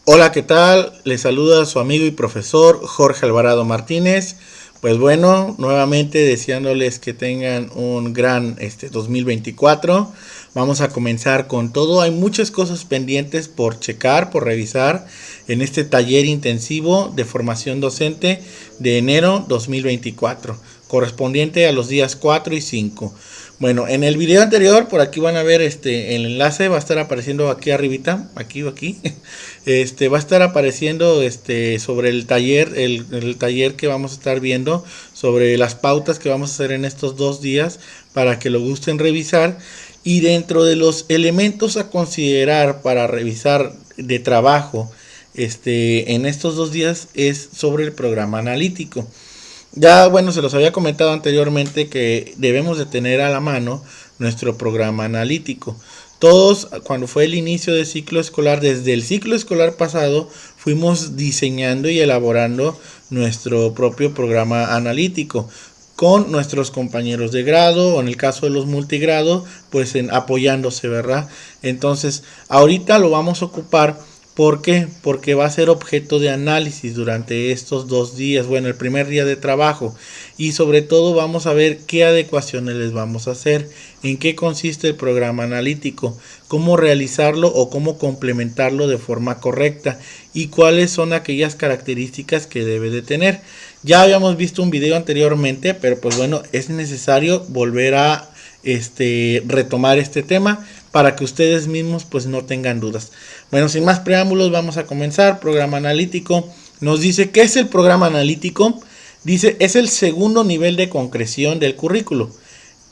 Hola, ¿qué tal? Les saluda su amigo y profesor Jorge Alvarado Martínez. Pues bueno, nuevamente deseándoles que tengan un gran 2024. Vamos a comenzar con todo. Hay muchas cosas pendientes por checar, por revisar en este taller intensivo de formación docente de enero 2024, correspondiente a los días 4 y 5. Bueno, en el video anterior, por aquí van a ver el enlace, va a estar apareciendo aquí arribita, aquí o aquí. Va a estar apareciendo sobre el taller, el taller que vamos a estar viendo, sobre las pautas que vamos a hacer en estos 2 días, para que lo gusten revisar. Y dentro de los elementos a considerar para revisar de trabajo en estos 2 días es sobre el programa analítico. Ya, bueno, se los había comentado anteriormente que debemos de tener a la mano nuestro programa analítico. Todos, cuando fue el inicio del ciclo escolar, desde el ciclo escolar pasado, fuimos diseñando y elaborando nuestro propio programa analítico con nuestros compañeros de grado, o en el caso de los multigrado, pues apoyándose, ¿verdad? Entonces, ahorita lo vamos a ocupar. ¿Por qué? Porque va a ser objeto de análisis durante estos 2 días, bueno, el primer día de trabajo, y sobre todo vamos a ver qué adecuaciones les vamos a hacer, en qué consiste el programa analítico, cómo realizarlo o cómo complementarlo de forma correcta y cuáles son aquellas características que debe de tener. Ya habíamos visto un video anteriormente, pero pues bueno, es necesario volver a retomar este tema para que ustedes mismos pues no tengan dudas. Bueno, sin más preámbulos, vamos a comenzar. Programa analítico. Nos dice, ¿qué es el programa analítico? Dice, es el segundo nivel de concreción del currículo.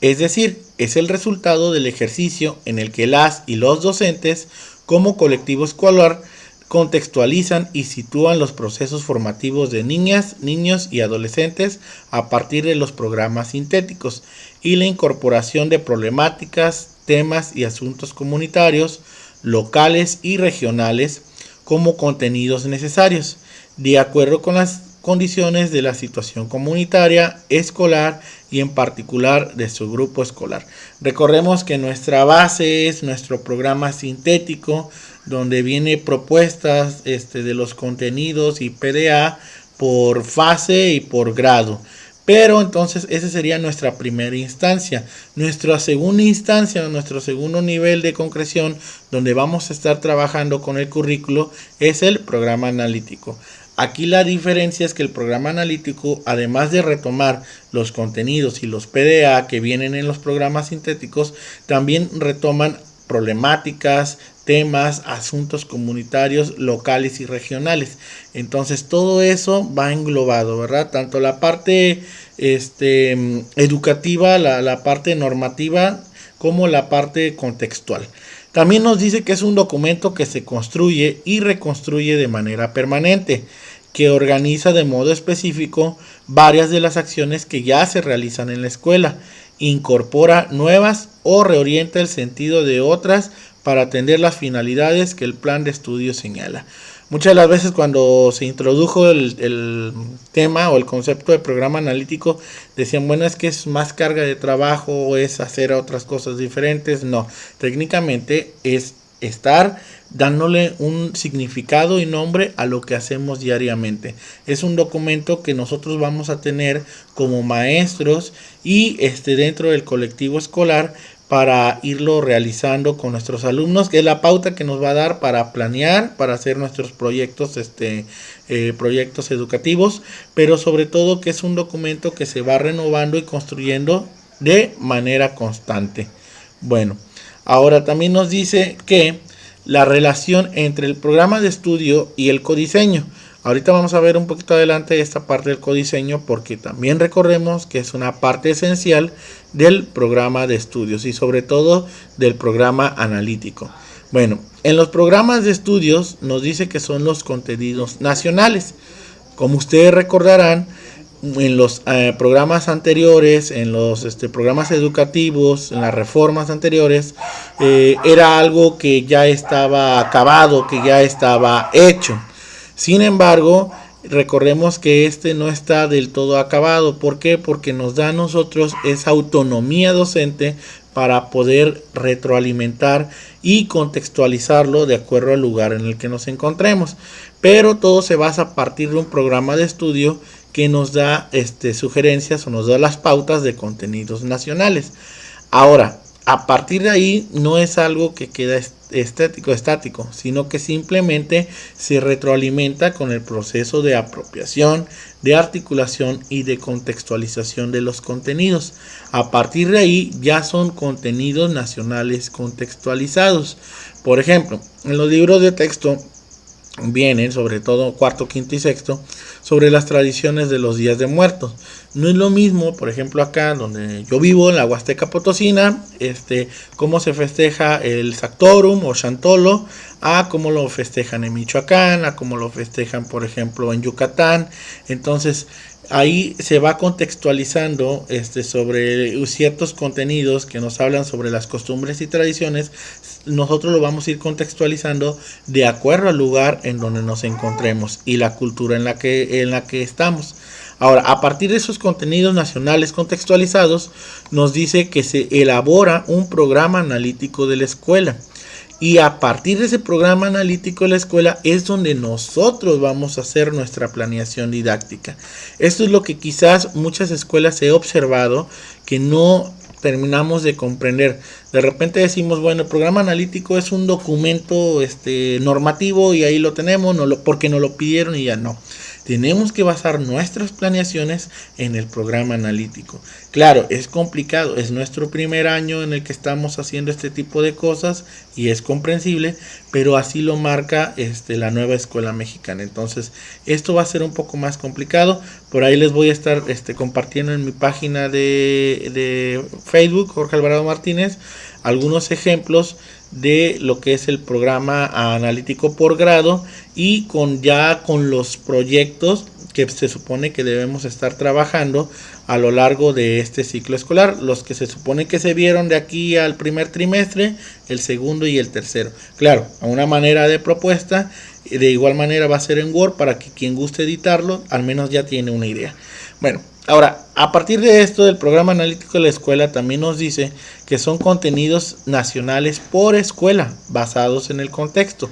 Es decir, es el resultado del ejercicio en el que las y los docentes, como colectivo escolar, contextualizan y sitúan los procesos formativos de niñas, niños y adolescentes a partir de los programas sintéticos y la incorporación de problemáticas, temas y asuntos comunitarios, locales y regionales como contenidos necesarios, de acuerdo con las condiciones de la situación comunitaria, escolar y en particular de su grupo escolar. Recordemos que nuestra base es nuestro programa sintético, donde viene propuestas de los contenidos y PDA por fase y por grado. Pero entonces esa sería nuestra primera instancia. Nuestra segunda instancia, nuestro segundo nivel de concreción, donde vamos a estar trabajando con el currículo, es el programa analítico. Aquí la diferencia es que el programa analítico, además de retomar los contenidos y los PDA que vienen en los programas sintéticos, también retoman problemáticas, temas, asuntos comunitarios, locales y regionales. Entonces todo eso va englobado, ¿verdad? Tanto la parte educativa, la parte normativa, como la parte contextual. También nos dice que es un documento que se construye y reconstruye de manera permanente, que organiza de modo específico varias de las acciones que ya se realizan en la escuela, incorpora nuevas o reorienta el sentido de otras para atender las finalidades que el plan de estudio señala. Muchas de las veces cuando se introdujo el tema o el concepto de programa analítico, decían, bueno, es que es más carga de trabajo o es hacer otras cosas diferentes. No, técnicamente es estar dándole un significado y nombre a lo que hacemos diariamente. Es un documento que nosotros vamos a tener como maestros y dentro del colectivo escolar para irlo realizando con nuestros alumnos, que es la pauta que nos va a dar para planear, para hacer nuestros proyectos, proyectos educativos, pero sobre todo que es un documento que se va renovando y construyendo de manera constante. Bueno, ahora también nos dice que la relación entre el programa de estudio y el codiseño. Ahorita vamos a ver un poquito adelante esta parte del codiseño, porque también recordemos que es una parte esencial del programa de estudios y sobre todo del programa analítico. Bueno, en los programas de estudios nos dice que son los contenidos nacionales. Como ustedes recordarán, en los programas anteriores, en los programas educativos, en las reformas anteriores, era algo que ya estaba acabado, que ya estaba hecho. Sin embargo, recordemos que este no está del todo acabado. ¿Por qué? Porque nos da a nosotros esa autonomía docente para poder retroalimentar y contextualizarlo de acuerdo al lugar en el que nos encontremos. Pero todo se basa a partir de un programa de estudio que nos da sugerencias o nos da las pautas de contenidos nacionales. Ahora, a partir de ahí no es algo que queda estático, sino que simplemente se retroalimenta con el proceso de apropiación, de articulación y de contextualización de los contenidos. A partir de ahí ya son contenidos nacionales contextualizados. Por ejemplo, en los libros de texto vienen, sobre todo cuarto, quinto y sexto, sobre las tradiciones de los días de muertos. No es lo mismo, por ejemplo, acá donde yo vivo, en la Huasteca Potosina, cómo se festeja el Sactorum o Chantolo, a cómo lo festejan en Michoacán, a cómo lo festejan, por ejemplo, en Yucatán. Entonces, ahí se va contextualizando sobre ciertos contenidos que nos hablan sobre las costumbres y tradiciones. Nosotros lo vamos a ir contextualizando de acuerdo al lugar en donde nos encontremos y la cultura en la que estamos. Ahora, a partir de esos contenidos nacionales contextualizados, nos dice que se elabora un programa analítico de la escuela. Y a partir de ese programa analítico de la escuela es donde nosotros vamos a hacer nuestra planeación didáctica. Esto es lo que quizás muchas escuelas he observado que no terminamos de comprender. De repente decimos, bueno, el programa analítico es un documento normativo y ahí lo tenemos, porque nos lo pidieron y ya no. Tenemos que basar nuestras planeaciones en el programa analítico. Claro, es complicado, es nuestro primer año en el que estamos haciendo este tipo de cosas y es comprensible, pero así lo marca la nueva escuela mexicana. Entonces, esto va a ser un poco más complicado. Por ahí les voy a estar compartiendo en mi página de Facebook, Jorge Alvarado Martínez, algunos ejemplos de lo que es el programa analítico por grado y con los proyectos que se supone que debemos estar trabajando a lo largo de este ciclo escolar, los que se supone que se vieron de aquí al primer trimestre, el segundo y el tercero. Claro, a una manera de propuesta, de igual manera va a ser en Word para que quien guste editarlo al menos ya tiene una idea. Bueno, ahora, a partir de esto del programa analítico de la escuela también nos dice que son contenidos nacionales por escuela, basados en el contexto.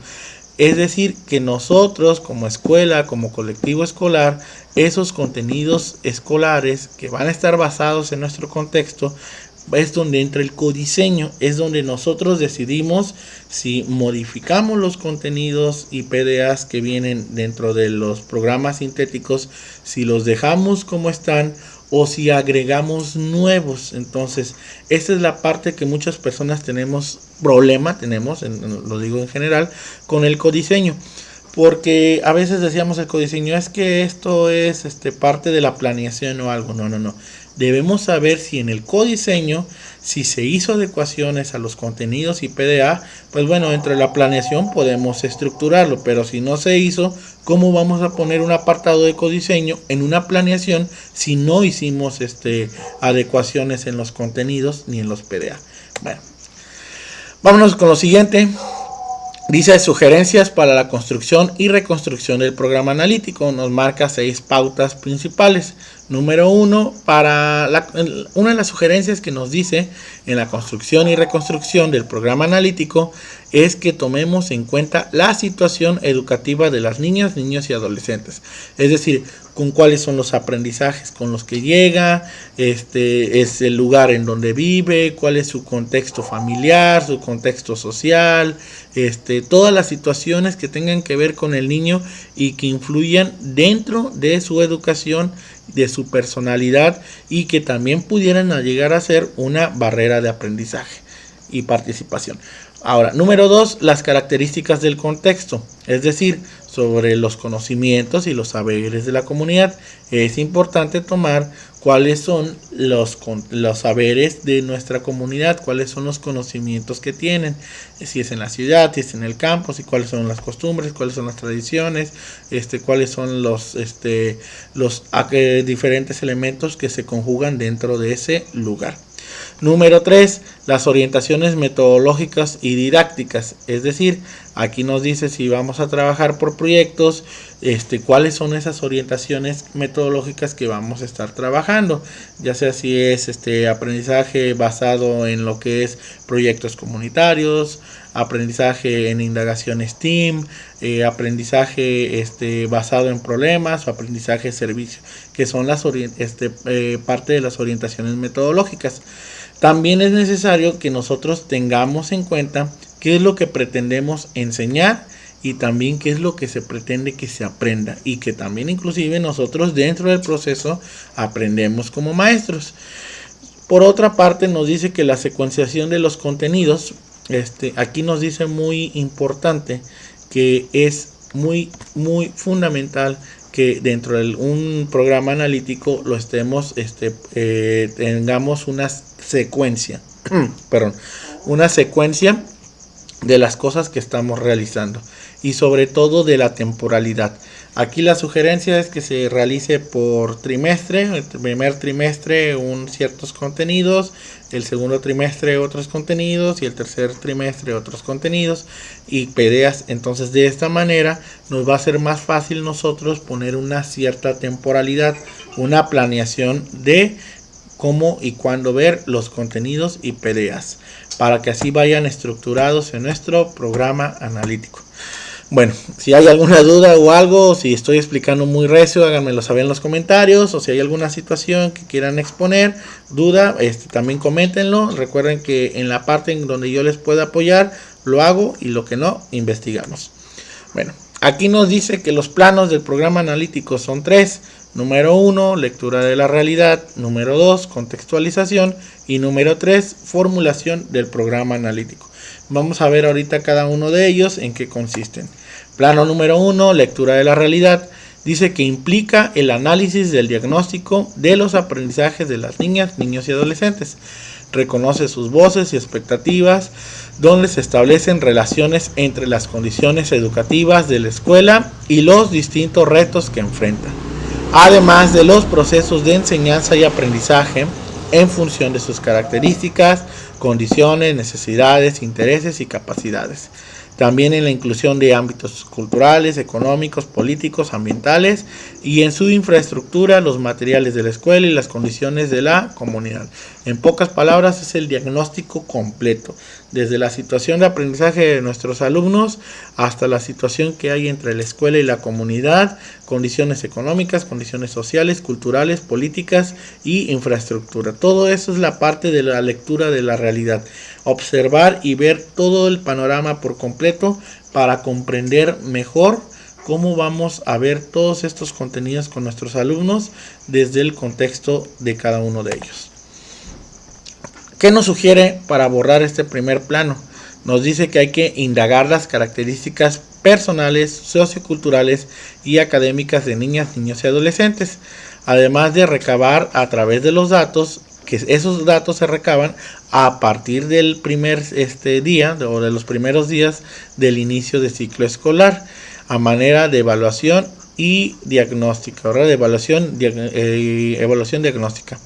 Es decir, que nosotros como escuela, como colectivo escolar, esos contenidos escolares que van a estar basados en nuestro contexto, es donde entra el codiseño, es donde nosotros decidimos si modificamos los contenidos y PDAs que vienen dentro de los programas sintéticos, si los dejamos como están o si agregamos nuevos. Entonces, esta es la parte que muchas personas tenemos, lo digo en general, con el codiseño. Porque a veces decíamos el codiseño, es que esto es parte de la planeación o algo. No. Debemos saber si en el codiseño, si se hizo adecuaciones a los contenidos y PDA, pues bueno, entre la planeación podemos estructurarlo, pero si no se hizo, ¿cómo vamos a poner un apartado de codiseño en una planeación si no hicimos adecuaciones en los contenidos ni en los PDA? Bueno, vámonos con lo siguiente. Dice sugerencias para la construcción y reconstrucción del programa analítico. Nos marca 6 pautas principales. Número 1, una de las sugerencias que nos dice en la construcción y reconstrucción del programa analítico es que tomemos en cuenta la situación educativa de las niñas, niños y adolescentes. Es decir, con cuáles son los aprendizajes con los que llega, es el lugar en donde vive, cuál es su contexto familiar, su contexto social, todas las situaciones que tengan que ver con el niño y que influyan dentro de su educación, de su personalidad y que también pudieran llegar a ser una barrera de aprendizaje y participación. Ahora, número 2, las características del contexto, es decir, sobre los conocimientos y los saberes de la comunidad. Es importante tomar cuáles son los saberes de nuestra comunidad, cuáles son los conocimientos que tienen, si es en la ciudad, si es en el campo, si cuáles son las costumbres, cuáles son las tradiciones, cuáles son los diferentes elementos que se conjugan dentro de ese lugar. Número 3, las orientaciones metodológicas y didácticas, es decir, Aquí nos dice si vamos a trabajar por proyectos, cuáles son esas orientaciones metodológicas que vamos a estar trabajando, ya sea si es aprendizaje basado en lo que es proyectos comunitarios, aprendizaje en indagación STEAM, aprendizaje basado en problemas o aprendizaje servicio, que son las parte de las orientaciones metodológicas. También es necesario que nosotros tengamos en cuenta qué es lo que pretendemos enseñar y también qué es lo que se pretende que se aprenda, y que también inclusive nosotros dentro del proceso aprendemos como maestros. Por otra parte, nos dice que la secuenciación de los contenidos, aquí nos dice muy importante que es muy fundamental que dentro de un programa analítico lo tengamos una secuencia, una secuencia de las cosas que estamos realizando y sobre todo de la temporalidad. Aquí la sugerencia es que se realice por trimestre, el primer trimestre ciertos contenidos, el segundo trimestre otros contenidos y el tercer trimestre otros contenidos y PDAs. Entonces de esta manera nos va a ser más fácil nosotros poner una cierta temporalidad, una planeación de cómo y cuándo ver los contenidos y PDAs, para que así vayan estructurados en nuestro programa analítico. Bueno, si hay alguna duda o algo, si estoy explicando muy recio, háganmelo saber en los comentarios, o si hay alguna situación que quieran exponer, duda, también coméntenlo. Recuerden que en la parte en donde yo les pueda apoyar, lo hago, y lo que no, investigamos. Bueno, aquí nos dice que los planos del programa analítico son 3. Número 1, lectura de la realidad. Número 2, contextualización. Y número 3, formulación del programa analítico. Vamos a ver ahorita cada uno de ellos en qué consisten. Plano número 1, lectura de la realidad. Dice que implica el análisis del diagnóstico de los aprendizajes de las niñas, niños y adolescentes. Reconoce sus voces y expectativas, donde se establecen relaciones entre las condiciones educativas de la escuela y los distintos retos que enfrenta, además de los procesos de enseñanza y aprendizaje en función de sus características, condiciones, necesidades, intereses y capacidades. También en la inclusión de ámbitos culturales, económicos, políticos, ambientales, y en su infraestructura, los materiales de la escuela y las condiciones de la comunidad. En pocas palabras, es el diagnóstico completo, desde la situación de aprendizaje de nuestros alumnos hasta la situación que hay entre la escuela y la comunidad, condiciones económicas, condiciones sociales, culturales, políticas y infraestructura. Todo eso es la parte de la lectura de la realidad. Observar y ver todo el panorama por completo para comprender mejor cómo vamos a ver todos estos contenidos con nuestros alumnos desde el contexto de cada uno de ellos. ¿Qué nos sugiere para abordar este primer plano? Nos dice que hay que indagar las características personales, socioculturales y académicas de niñas, niños y adolescentes, además de recabar a través de los datos, que esos datos se recaban a partir del primer día o de los primeros días del inicio de ciclo escolar, a manera de evaluación y diagnóstica, ¿verdad? De evaluación diagnóstica.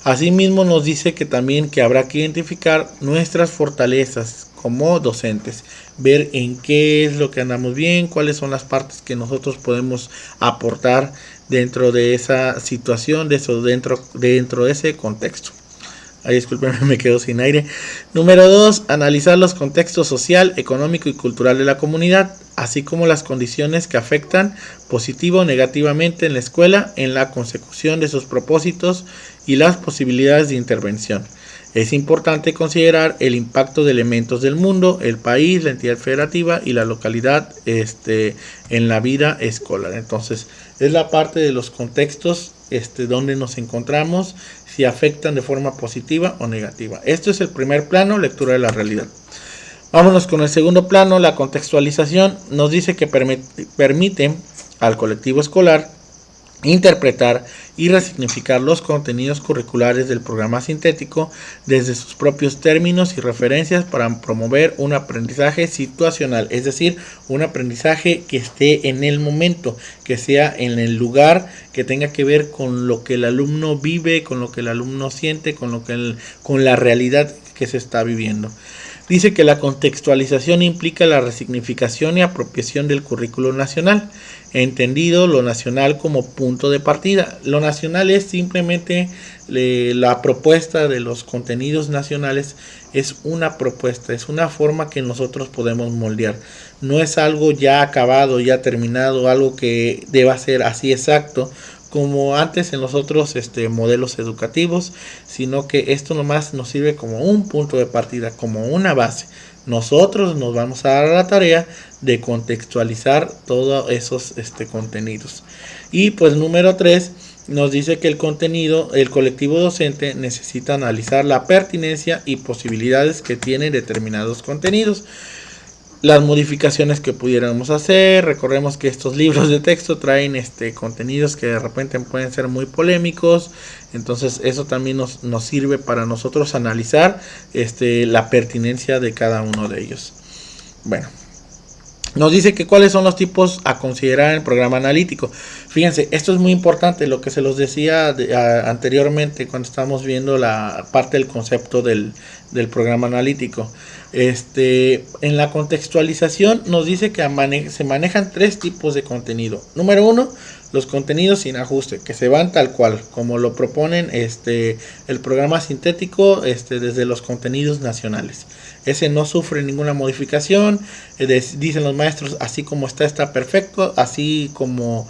Asimismo nos dice que también que habrá que identificar nuestras fortalezas como docentes, ver en qué es lo que andamos bien, cuáles son las partes que nosotros podemos aportar dentro de esa situación, dentro de ese contexto. Ay, discúlpenme, me quedo sin aire. Número 2, analizar los contextos social, económico y cultural de la comunidad, así como las condiciones que afectan positivo o negativamente en la escuela en la consecución de sus propósitos y las posibilidades de intervención. Es importante considerar el impacto de elementos del mundo, el país, la entidad federativa y la localidad en la vida escolar. Entonces, es la parte de los contextos donde nos encontramos, si afectan de forma positiva o negativa. Esto es el primer plano, lectura de la realidad. Vámonos con el segundo plano, la contextualización. Nos dice que permite al colectivo escolar interpretar y resignificar los contenidos curriculares del programa sintético desde sus propios términos y referencias para promover un aprendizaje situacional, es decir, un aprendizaje que esté en el momento, que sea en el lugar, que tenga que ver con lo que el alumno vive, con lo que el alumno siente, con la realidad que se está viviendo. Dice que la contextualización implica la resignificación y apropiación del currículo nacional, entendido lo nacional como punto de partida. Lo nacional es simplemente la propuesta de los contenidos nacionales, es una propuesta, es una forma que nosotros podemos moldear. No es algo ya acabado, ya terminado, algo que deba ser así exacto como antes en los otros modelos educativos, sino que esto nomás nos sirve como un punto de partida, como una base. Nosotros nos vamos a dar la tarea de contextualizar todos esos contenidos. Y pues número 3 nos dice que el colectivo docente necesita analizar la pertinencia y posibilidades que tienen determinados contenidos, las modificaciones que pudiéramos hacer. Recordemos que estos libros de texto traen contenidos que de repente pueden ser muy polémicos, entonces eso también nos sirve para nosotros analizar la pertinencia de cada uno de ellos. Bueno, nos dice que cuáles son los tipos a considerar en el programa analítico. Fíjense, esto es muy importante, lo que se los decía anteriormente cuando estábamos viendo la parte del concepto del programa analítico. En la contextualización nos dice que se manejan 3 tipos de contenido. Número 1, los contenidos sin ajuste, que se van tal cual, como lo proponen el programa sintético desde los contenidos nacionales. Ese no sufre ninguna modificación, dicen los maestros, así como está perfecto, así como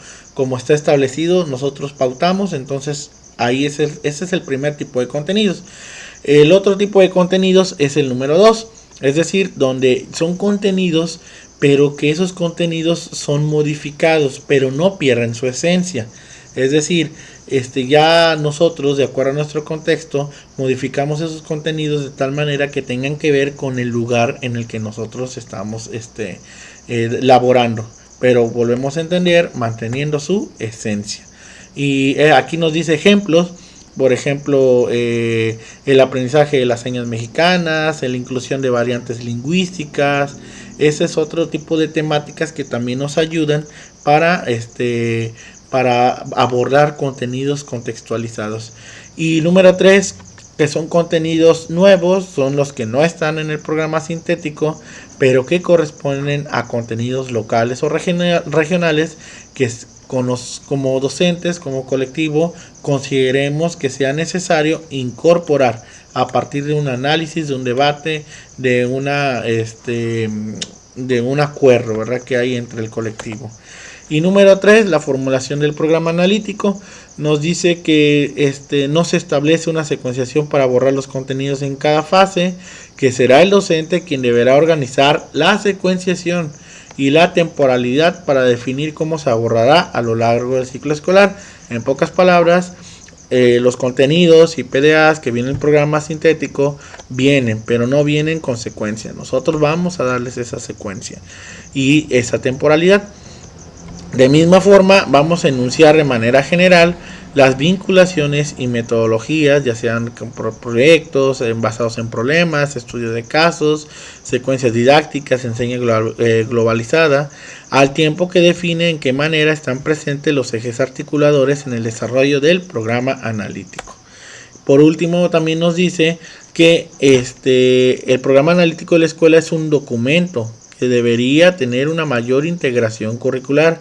está establecido, nosotros pautamos, entonces ahí ese es el primer tipo de contenidos. El otro tipo de contenidos es el número 2, es decir, donde son contenidos, pero que esos contenidos son modificados, pero no pierden su esencia. Es decir, ya nosotros, de acuerdo a nuestro contexto, modificamos esos contenidos de tal manera que tengan que ver con el lugar en el que nosotros estamos laborando. Pero volvemos a entender, manteniendo su esencia. Y aquí nos dice ejemplos. Por ejemplo, el aprendizaje de las señas mexicanas, la inclusión de variantes lingüísticas. Ese es otro tipo de temáticas que también nos ayudan para abordar contenidos contextualizados. Y número 3, que son contenidos nuevos, son los que no están en el programa sintético, pero que corresponden a contenidos locales o regionales que como docentes, como colectivo, consideremos que sea necesario incorporar a partir de un análisis, de un debate, de un acuerdo, ¿verdad?, que hay entre el colectivo. Y número 3, la formulación del programa analítico. Nos dice que no se establece una secuenciación para borrar los contenidos en cada fase, que será el docente quien deberá organizar la secuenciación y la temporalidad para definir cómo se abordará a lo largo del ciclo escolar. En pocas palabras, los contenidos y PDAs que vienen en el programa sintético vienen, pero no vienen con secuencia. Nosotros vamos a darles esa secuencia y esa temporalidad. De misma forma, vamos a enunciar de manera general las vinculaciones y metodologías, ya sean por proyectos basados en problemas, estudio de casos, secuencias didácticas, enseña globalizada, al tiempo que define en qué manera están presentes los ejes articuladores en el desarrollo del programa analítico. Por último, también nos dice que el programa analítico de la escuela es un documento que debería tener una mayor integración curricular.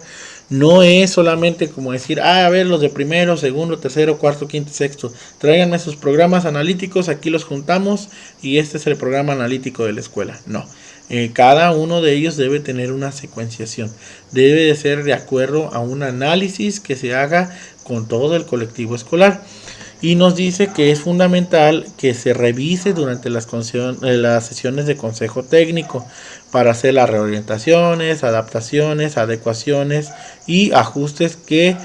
No es solamente como decir, a ver, los de primero, segundo, tercero, cuarto, quinto, sexto, tráiganme sus programas analíticos, aquí los juntamos y este es el programa analítico de la escuela. No, cada uno de ellos debe tener una secuenciación, debe de ser de acuerdo a un análisis que se haga con todo el colectivo escolar. Y nos dice que es fundamental que se revise durante las sesiones de consejo técnico para hacer las reorientaciones, adaptaciones, adecuaciones y ajustes que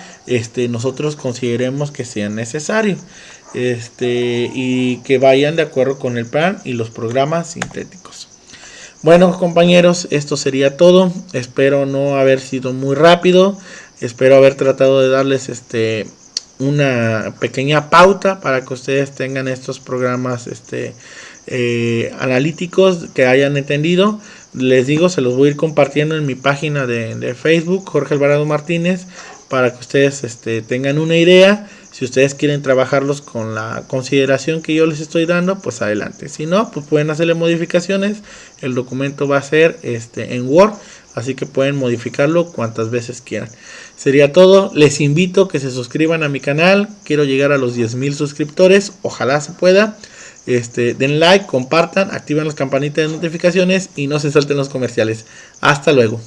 nosotros consideremos que sean necesarios y que vayan de acuerdo con el plan y los programas sintéticos. Bueno, compañeros, esto sería todo. Espero no haber sido muy rápido. Espero haber tratado de darles una pequeña pauta para que ustedes tengan estos programas analíticos que hayan entendido. Les digo, se los voy a ir compartiendo en mi página de Facebook, Jorge Alvarado Martínez, para que ustedes tengan una idea. Si ustedes quieren trabajarlos con la consideración que yo les estoy dando, pues adelante. Si no, pues pueden hacerle modificaciones. El documento va a ser en Word, así que pueden modificarlo cuantas veces quieran. Sería todo. Les invito a que se suscriban a mi canal. Quiero llegar a los 10,000 suscriptores. Ojalá se pueda. Den like, compartan, activen las campanitas de notificaciones y no se salten los comerciales. Hasta luego.